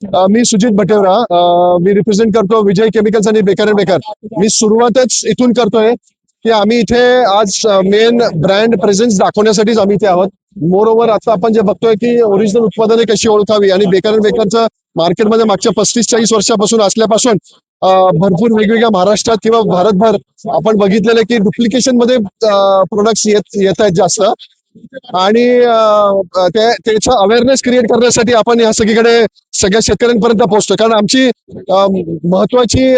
मी सुजित भटेवरा. मी represent करतो विजय chemicals आणि baker and baker. मी सुरुवातच इथून करतोय की आम्ही इथे आज मेन ब्रँड प्रेझेन्स दाखवण्यासाठीच आम्ही इथे आहोत. मोर ओव्हर आता आपण जे बघतोय की ओरिजिनल उत्पादने कशी ओळखावी आणि बेकर अँड बेकरचं मार्केटमध्ये मागच्या 35-40 वर्षापासून असल्यापासून भरपूर वेगवेगळ्या महाराष्ट्रात किंवा भारतभर आपण बघितलेलं की डुप्लिकेशन मध्ये प्रोडक्ट्स येत आहेत जास्त. आणि त्याचा अवेअरनेस क्रिएट करण्यासाठी आपण या सगळीकडे सगळ्या शेतकऱ्यांपर्यंत पोहोचतो. कारण आमची महत्वाची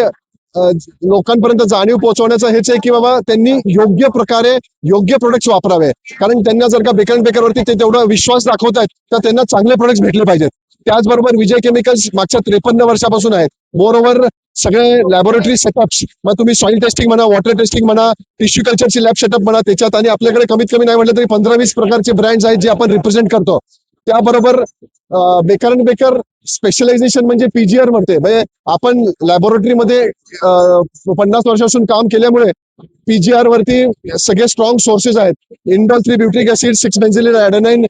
लोकांपर्यंत जाणीव पोहोचवण्याचं हेच आहे की बाबा त्यांनी योग्य प्रकारे योग्य प्रोडक्ट्स वापरावे. कारण त्यांना जर का बेकर अँड बेकरवरती ते तेवढा विश्वास दाखवतायत तर त्यांना चांगले प्रोडक्ट्स भेटले पाहिजेत. त्याचबरोबर विजय केमिकल्स मागच्या 53 वर्षापासून आहेत. मोर ओव्हर सगळे लॅबोरेटरी सेटअप्स, मग तुम्ही सॉइल टेस्टिंग म्हणा, वॉटर टेस्टिंग म्हणा, टिश्यू कल्चरची लॅब सेटअप म्हणा, त्याच्यात आणि आपल्याकडे कमीत कमी नाही म्हटलं तरी 15-20 प्रकारचे ब्रँड्स आहेत जे आपण रिप्रेझेंट करतो. त्याबरोबर बेकर अँड बेकर स्पेशलायझेशन म्हणजे पीजीआर म्हणते, म्हणजे आपण लॅबोरेटरीमध्ये 50 वर्षापासून काम केल्यामुळे पीजीआर वरती सगळे स्ट्रॉंग सोर्सेस आहेत. इंडॉल 3 ब्युट्रिक ऍसिड, 6 बेन्झिलिन ॲडेनाइन,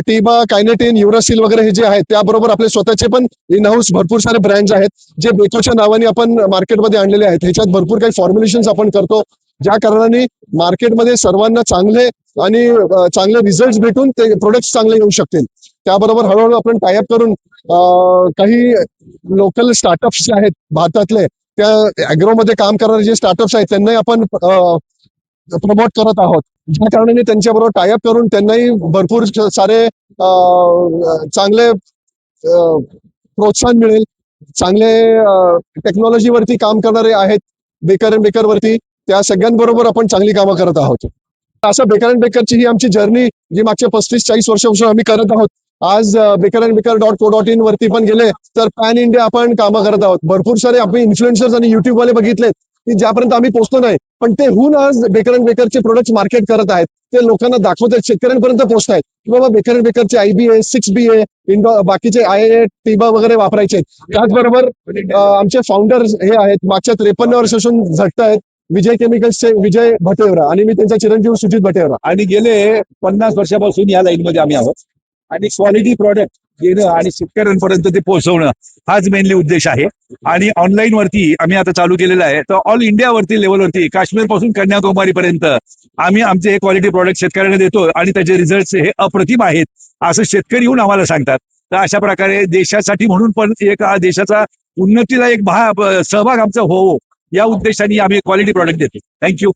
टीबा, कायनेटिन, युरासिल वगैरे हे जे आहेत. त्याबरोबर आपले स्वतःचे पण इन हाऊस भरपूर सारे ब्रँड्स आहेत जे बेकोच्या नावाने आपण मार्केटमध्ये आणलेले आहेत. ह्याच्यात भरपूर काही फॉर्म्युलेशन आपण करतो ज्या कारणाने मार्केटमध्ये सर्वांना चांगले आणि चांगले रिझल्ट भेटून ते प्रोडक्ट्स चांगले येऊ शकतील. त्याबरोबर हळूहळू आपण टायअप करून काही लोकल स्टार्टअप्स जे आहेत भारतातले, त्या अॅग्रोमध्ये काम करणारे जे स्टार्टअप्स आहेत त्यांनाही आपण प्रमोट करत आहोत. ज्या कारणाने त्यांच्याबरोबर टायअप करून त्यांनाही भरपूर सारे चांगले प्रोत्साहन मिळेल. चांगले टेक्नॉलॉजीवरती काम करणारे आहेत बेकर अँड बेकर वरती, त्या सगळ्यांबरोबर आपण चांगली कामं करत आहोत. असं बेकर अँड बेकरची ही आमची जर्नी जी मागच्या 35-40 वर्षापासून आम्ही करत आहोत. आज बेकर अँड बेकर .co.in वरती पण गेले तर पॅन इंडिया आपण कामं करत आहोत. भरपूर सारे आपण इन्फ्लुएन्सर्स आणि युट्यूब वाले बघितले की ज्यापर्यंत आम्ही पोहोचतो नाही, पण ते होऊन आज बेकर अँड बेकरचे प्रोडक्ट्स मार्केट करत आहेत. ते लोकांना दाखवत आहेत, शेतकऱ्यांपर्यंत पोहोचतायत की बाबा बेकर अँड बेकरचे IBA, 6BA, बाकीचे IA, टिबा वगैरे वापरायचे. त्याचबरोबर आमचे फाउंडर हे आहेत मागच्या 53 वर्षापासून झटतायत विजय केमिकल्सचे विजय भटेवरा आणि मी त्यांचा चिरंजीव सुजित भटेवरा. आणि गेले 50 वर्षापासून या लाईन मध्ये आम्ही आहोत आणि क्वालिटी प्रॉडक्ट घेणं आणि शेतकऱ्यांपर्यंत ते पोहोचवणं हाच मेनली उद्देश आहे. आणि ऑनलाईन वरती आम्ही आता चालू केलेलं आहे. तर ऑल इंडिया वरती लेवलवरती काश्मीर पासून कन्याकुमारी पर्यंत आम्ही आमचे हे क्वालिटी प्रॉडक्ट शेतकऱ्यांना देतो आणि त्याचे रिझल्ट हे अप्रतिम आहेत असं शेतकरी येऊन आम्हाला सांगतात. तर अशा प्रकारे देशासाठी म्हणून पण एक देशाचा उन्नतीला एक सहभाग आमचा हो या उद्देशाने आम्ही क्वालिटी प्रॉडक्ट देतो. थँक्यू.